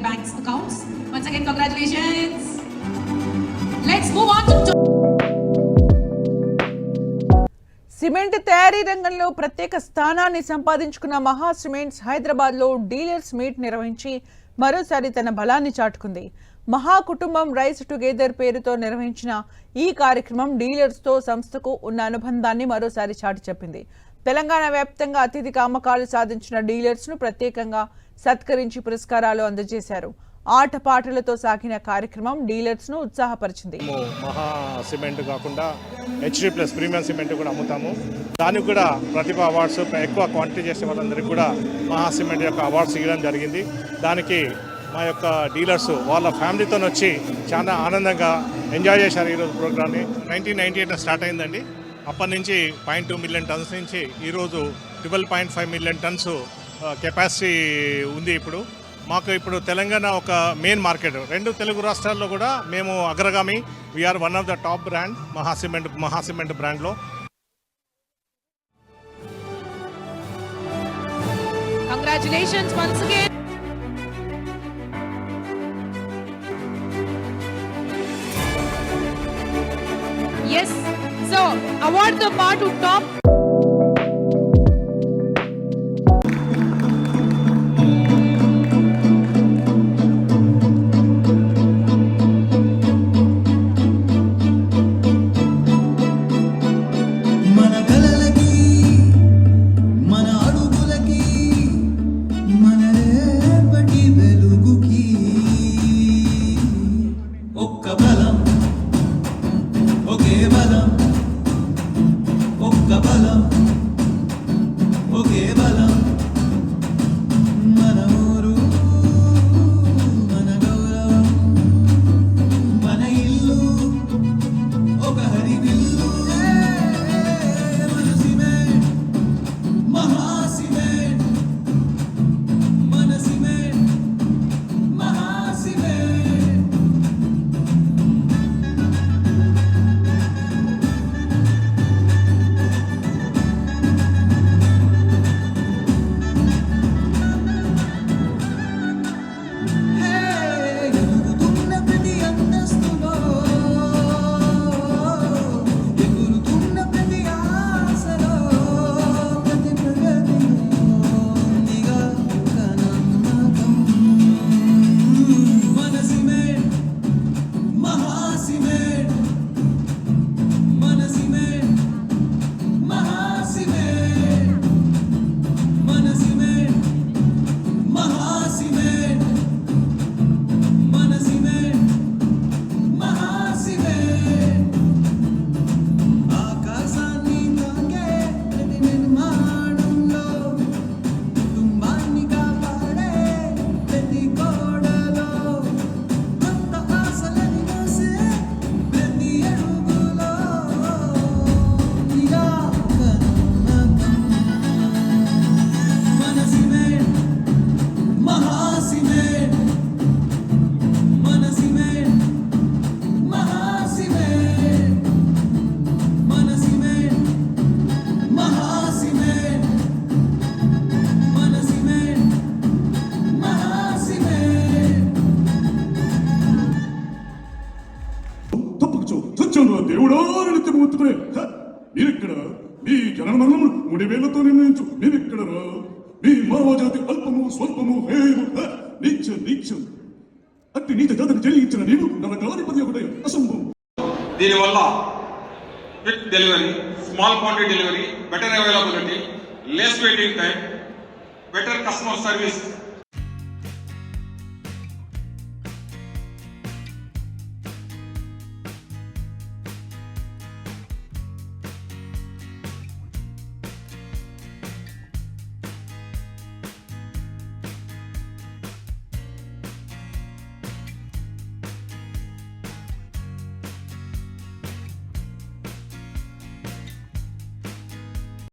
their bank accounts. Once again, congratulations. Let's move on to cement తయారీ రంగంలో ప్రత్యేక స్థానాన్ని సంపాదించుకున్న మహా సిమెంట్స్ హైదరాబాద్లో డీలర్స్ మీట్ నిర్వహించి మరోసారి తన బలాన్ని చాటుకుంది. మహా కుటుంబం రైస్ టుగెదర్ పేరుతో నిర్వహించిన ఈ కార్యక్రమం డీలర్స్తో సంస్థకు ఉన్న అనుబంధాన్ని మరోసారి చాటి చెప్పింది. తెలంగాణ వ్యాప్తంగా అత్యధిక అమ్మకాలు సాధించిన డీలర్స్ను ప్రత్యేకంగా సత్కరించి పురస్కారాలు అందజేశారు. ఆటపాటలతో సాగిన కార్యక్రమం డీలర్స్ను ఉత్సాహపరిచింది. మహా సిమెంట్ కాకుండా హెచ్డి ప్లస్ ప్రీమియం సిమెంట్ కూడా అమ్ముతాము. దానికి కూడా ప్రతిభ అవార్డ్స్ ఎక్కువ క్వాంటిటీ చేసే వాళ్ళందరికీ కూడా మహా సిమెంట్ యొక్క అవార్డ్స్ ఇవ్వడం జరిగింది. దానికి మా యొక్క డీలర్స్ వాళ్ళ ఫ్యామిలీతో వచ్చి చాలా ఆనందంగా ఎంజాయ్ చేశారు. ఈరోజు ప్రోగ్రామ్ని 1998 స్టార్ట్ అయిందండి. అప్పటి నుంచి 0.2 మిలియన్ టన్స్ నుంచి ఈరోజు 12.5 మిలియన్ టన్స్ కెపాసిటీ ఉంది. మాకు ఇప్పుడు తెలంగాణ ఒక మెయిన్ మార్కెట్. 2 తెలుగు రాష్ట్రాల్లో కూడా మేము అగ్రగామి. We're one of the top brand Maha cement బ్రాండ్లో. congratulations once again. Yes, so award the part to top మీరెక్కడ మీ జనన మరణములు 3000తో నిర్ణయించు. మీరెక్కడరా మీ మానవజాతి అల్పము స్వల్పము హేము నీచం అట్టి నీచ జాతిని జయించిన నీవు నరకాధిపతి ఒకటే అసంభవం. దీనివల్ల quick delivery, small quantity delivery, better availability, less waiting time, better customer service